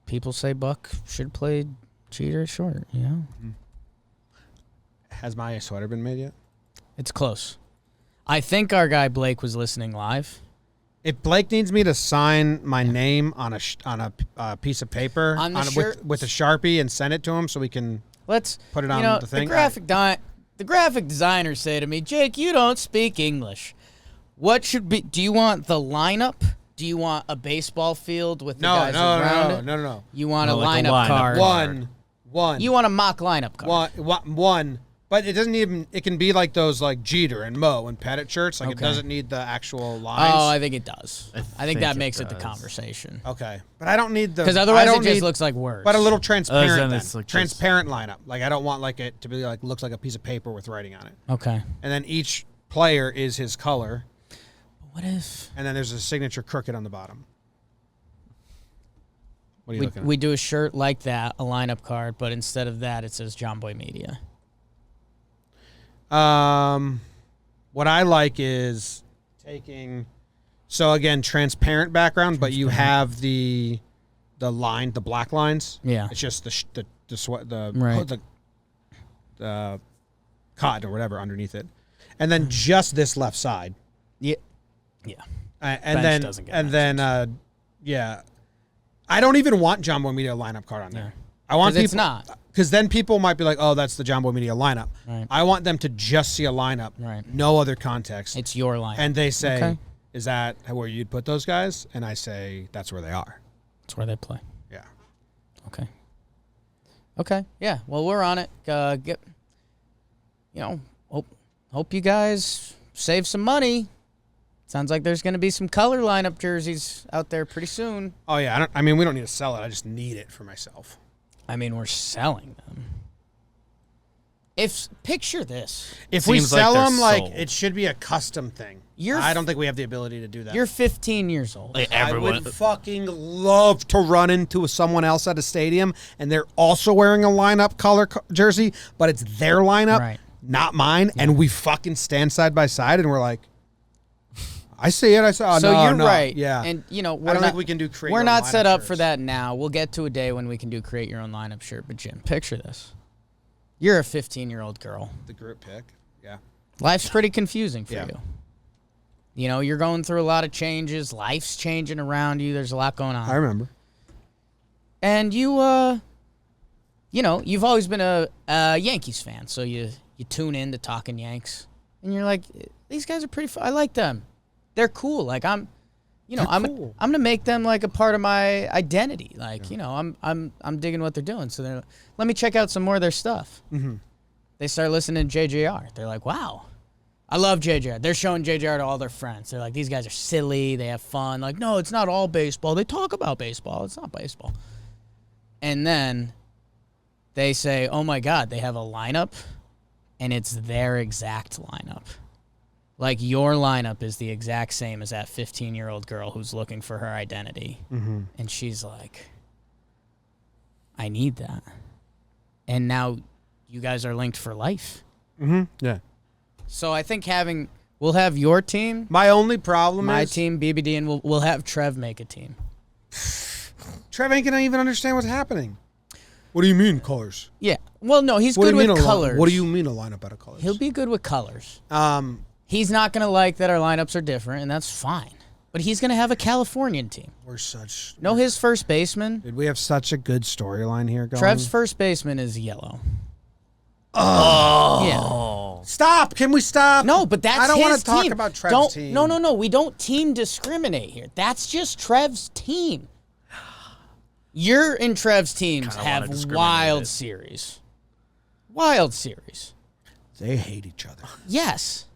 people say Buck should play Cheater at short, Has my sweater been made yet? It's close. I think our guy Blake was listening live. If Blake needs me to sign my name on a piece of paper On the shirt? with a Sharpie and send it to him so we can Let's put it on the thing. The graphic designers say to me, Jake, you don't speak English. What should be? Do you want the lineup? Do you want a baseball field with the guys around it? No. You want a like a lineup lineup card? One. You want a mock lineup card? One. But it doesn't even. It can be like those like Jeter and Mo and Pettit shirts. Like it Okay. doesn't need the actual lines. Oh, I think it does. I think that it makes it the does. conversation. Okay, but I don't need the Because otherwise I it don't just need- looks like words. But a little transparent. then Then. it's like Transparent lineup. Like I don't want like it to be like looks like a piece of paper with writing on it. Okay. And then each player is his color, What if and then there's a signature crooked on the bottom. What are you looking at? we do a shirt like that, a lineup card, but instead of that, it says Jomboy Media. What I like is taking, so again, transparent background, but you have the line, the black lines. Yeah. It's just the Right. the cotton or whatever underneath it, and then just this left side. Yeah. Yeah. And Bench doesn't get yeah. I don't even want John Boy Media lineup card on there. Yeah. I want 'Cause people, it's not. because then people might be like, "Oh, that's the John Boy Media lineup." Right. I want them to just see a lineup, Right. no other context, It's your lineup. and they say, Okay. "Is that where you'd put those guys?" And I say, "That's where they are." That's where they play. Yeah. Okay. Okay. Yeah. Well, we're on it. Hope you guys save some money. Sounds like there's going to be some color lineup jerseys out there pretty soon. Oh yeah. I mean, we don't need to sell it. I just need it for myself. I mean, we're selling them. Picture this. If we Seems like sell they're them, like sold. it should be a custom thing. You're I don't think we have the ability to do that. You're 15 years old. Like I everyone. would fucking love to run into someone else at a stadium and they're also wearing a lineup color jersey, but it's their lineup, Right. not mine, and we fucking stand side by side and we're like, I see it. I saw. Oh, So no, you're no. right. Yeah, And I don't think we can do create. We're your not own set lineup up for shirts. that now. We'll get to a day when we can do create your own lineup shirt. But Jim, picture this. You're a 15-year-old girl. The group pick. Yeah. Life's pretty confusing for Yeah. you. You know, you're going through a lot of changes. Life's changing around you. There's a lot going on. I remember. And you've always been a Yankees fan, so you tune in to Talking Yanks, and you're like, these guys are pretty. I like them. They're cool. Like I'm cool. gonna make them like a part of my identity. Like I'm digging what they're doing. So they're let me check out some more of their stuff. Mm-hmm. They start listening to JJR. They're like, wow. I love JJR. They're showing JJR to all their friends. They're like, these guys are silly. They have fun. Like, no, it's not all baseball. They talk about baseball. It's not baseball. And then they say, oh, my God, they have a lineup, and it's their exact lineup. like your lineup is the exact same as that 15-year-old girl who's looking for her identity. Mm-hmm. And she's like, I need that. And now you guys are linked for life. Mm-hmm. Yeah. So I think we'll have your team, My only problem my is team, BBD, and we'll have Trev make a team. Trev ain't gonna even understand what's happening. What do you mean colors? Yeah. Well, no, he's What do good you mean with colors. What do you mean a lineup out of colors? He'll be good with colors. Um, He's not going to like that our lineups are different, and that's fine. But he's going to have a Californian team. we're such. No, his first baseman. Did we have such a good storyline here going? Trev's first baseman is yellow. Oh. Stop! Can we stop? No, but that's I don't his want to talk team. about Trev's team. No. We don't team discriminate here. That's just Trev's team. Your and Trev's teams Kinda wanna have discriminate wild it. series. Wild series. They hate each other. Yes.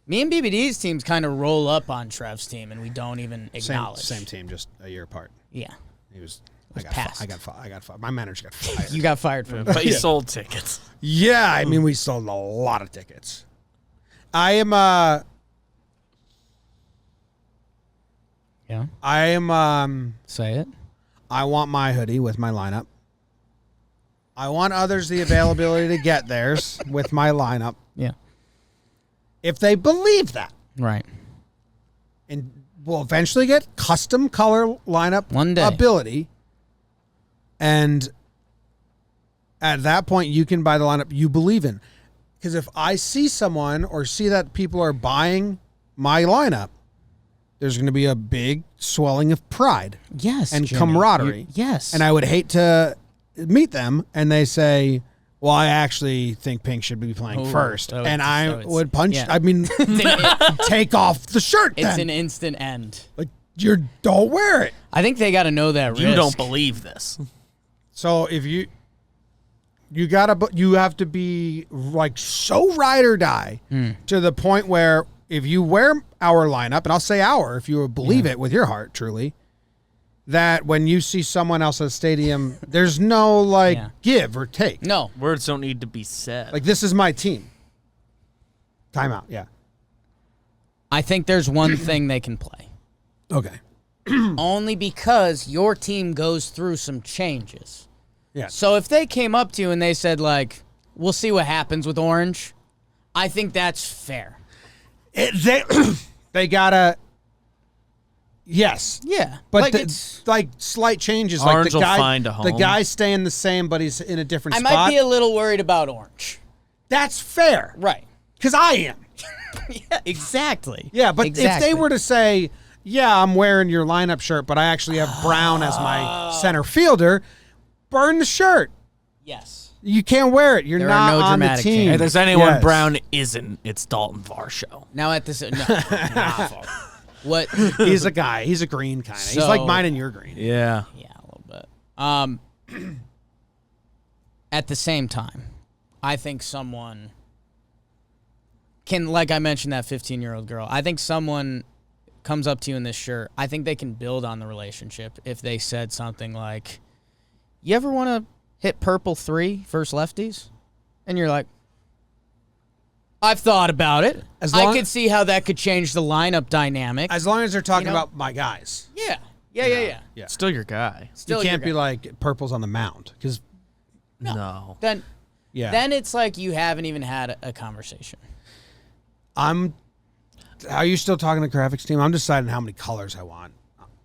Me and BBD's teams kind of roll up on Trev's team, and we don't even acknowledge. Same team, just a year apart. Yeah. He was. was I passed. got fired. My manager got fired. You got fired for But you sold tickets. Yeah, I mean, we sold a lot of tickets. I am. Yeah. I am. Say it. I want my hoodie with my lineup. I want others the availability to get theirs with my lineup. Yeah. If they believe that, Right. and we'll eventually get custom color lineup One day. ability, and at that point you can buy the lineup you believe in. Because if I see someone or see that people are buying my lineup, there's going to be a big swelling of pride Yes. and Jimmy. camaraderie. Yes. And I would hate to meet them and they say, well, I actually think Pink should be playing Oh, first. so And it's- I so it's- would punch, yeah. I mean, take off the shirt It's then. an instant end. Like, you don't wear it. I think they got to know that You risk. don't believe this. So if you have to be like so ride or die to the point where if you wear our lineup, and I'll say our, if you believe it with your heart, truly, that when you see someone else at a stadium, there's no like Yeah. give or take. No. Words don't need to be said. Like, this is my team. Timeout. Yeah. I think there's one thing they can play. Okay. Only because your team goes through some changes. Yeah. So if they came up to you and they said, like, we'll see what happens with Orange, I think that's fair. They gotta. Yes. Yeah. But like, like slight changes, Orange like the will guy, find a the home. guy's staying the same, but he's in a different I spot. might be a little worried about Orange. That's fair, Right. because I am. Yeah, exactly. Yeah, but Exactly. if they were to say, "Yeah, I'm wearing your lineup shirt, but I actually have Brown as my center fielder," burn the shirt. Yes. You can't wear it. You're There not are no on the dramatic team. changes. if there's anyone Yes. Brown isn't, it's Dalton Varsho. Now at this, what? He's a guy. He's a green kind of. He's like So- mine and your green. Yeah. Yeah, a little bit. At the same time, I think someone can, like I mentioned, that 15-year-old girl. I think someone comes up to you in this shirt. I think they can build on the relationship if they said something like, "You ever want to hit purple 3 versus lefties?" And you're like, "I've thought about it. As I long- could see how that could change the lineup dynamic." As long as they're talking You know? about my guys. Yeah. Yeah. Still your guy. Still you can't your be guy. like purple's on the mound because No. Then it's like you haven't even had a conversation. Are you still talking to the graphics team? I'm deciding how many colors I want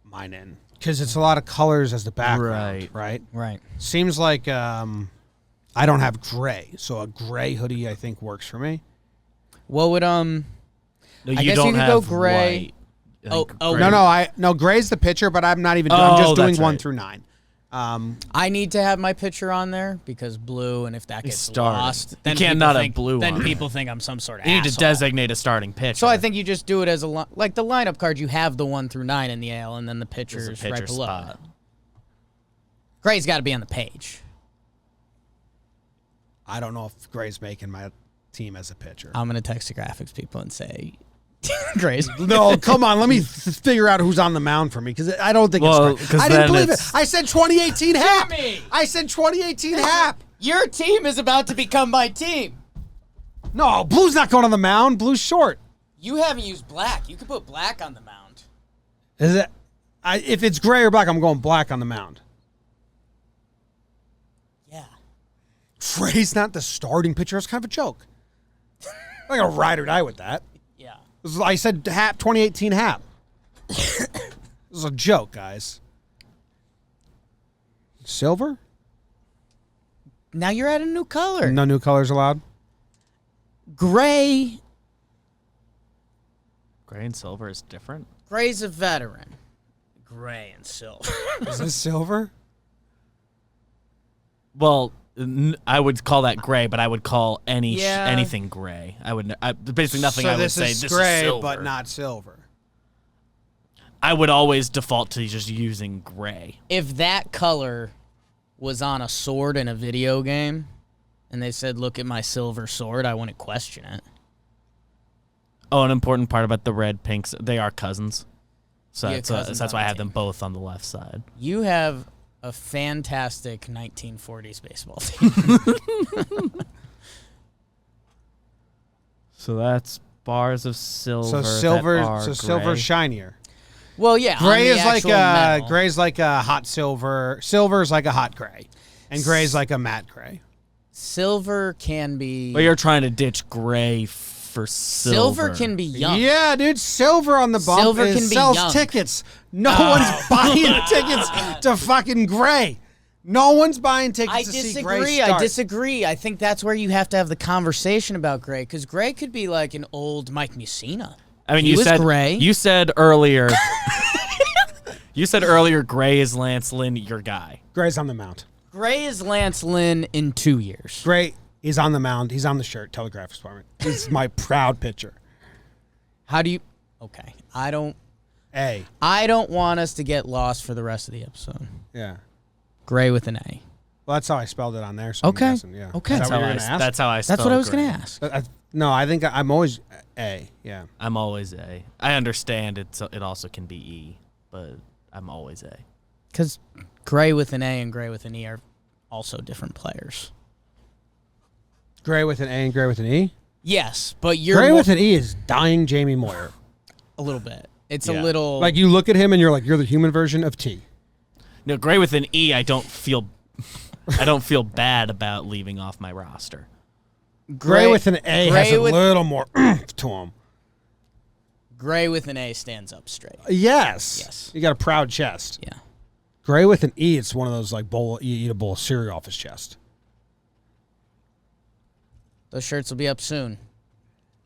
mine in because it's a lot of colors as the background, right? Right. Seems like I don't have gray, so a gray hoodie I think works for me. What would No, you I guess don't you could have go gray. white. I Oh, think oh, gray- No, gray's the pitcher, but I'm not even. Oh, I'm just doing that's 1 right. through 9. I need to have my picture on there because blue, and if that gets started. lost, You then can't people not have think, blue Then on it. people think I'm some sort of You need to asshole. designate a starting pitcher. So I think you just do it as like the lineup card. You have the 1 through 9 in the AL, and then the There's pitcher's a pitcher right below. spot. Gray's got to be on the page. I don't know if gray's making my team as a pitcher. I'm gonna text the graphics people and say, Gray's. No, come on. Let me figure out who's on the mound for me because I don't think Well, it's. 'cause I didn't then believe it. it's- I said 2018 Hap. Jimmy! I said 2018 Hap. Your team is about to become my team. No, blue's not going on the mound. Blue's short. You haven't used black. You could put black on the mound. Is it? If it's gray or black, I'm going black on the mound. Yeah. Gray's not the starting pitcher. It's kind of a joke. I'm not going to ride or die with that. Yeah. I said 2018 Hap. This is a joke, guys. Silver? Now you're at a new color. No new colors allowed? Gray. Gray and silver is different. Gray's a veteran. Gray and silver. Is this silver? Well, I would call that gray, but I would call Yeah. anything gray. Basically nothing I would say. Is This gray, is silver, but not silver. I would always default to just using gray. If that color was on a sword in a video game, and they said, "Look at my silver sword," I wouldn't question it. Oh, an important part about the red pinks, they are cousins. So Yeah, that's cousins why on I have the them both on the left side. You have a fantastic 1940s baseball team. So that's bars of silver. So silver's shinier. Well, yeah. Gray on the is like actual metal. gray's like a hot silver. Silver's like a hot gray, and gray's like a matte gray. Silver can be. But you're trying to ditch gray for silver. Silver can be young. Yeah, dude, silver on the bump Silver can be sells young. tickets. No one's buying tickets to fucking gray. No one's buying tickets I to see gray I start. disagree. I think that's where you have to have the conversation about Gray, because Gray could be like an old Mike Mussina. I mean, He you was said gray. You said earlier. You said earlier, Gray is Lance Lynn, your guy. Gray's on the mound. Gray is Lance Lynn in 2 years. Gray, he's on the mound. He's on the shirt. Telegraph Department. He's my proud pitcher. How do you? Okay, I don't want us to get lost for the rest of the episode. Yeah. Gray with an A. Well, that's how I spelled it on there. So Okay. I'm guessing, yeah. Okay. Is that what you're gonna ask? That's how I. That's spell what I was gray. going to ask. No, I think I'm always A. Yeah. I'm always A. I understand it also can be E, but I'm always A. Because Gray with an A and Gray with an E are also different players. Gray with an A and gray with an E. Yes, but you're Gray more- with an E is dying Jamie Moyer. a little bit. It's Yeah. a little Like you look at him and you're like, you're the human version of T. No, Gray with an E. I don't feel bad about leaving off my roster. Gray with an A has a with- little more to him. Gray with an A stands up straight. Yes. Yes. You got a proud chest. Yeah. Gray with an E, it's one of those like you eat a bowl of cereal off his chest. Those shirts will be up soon.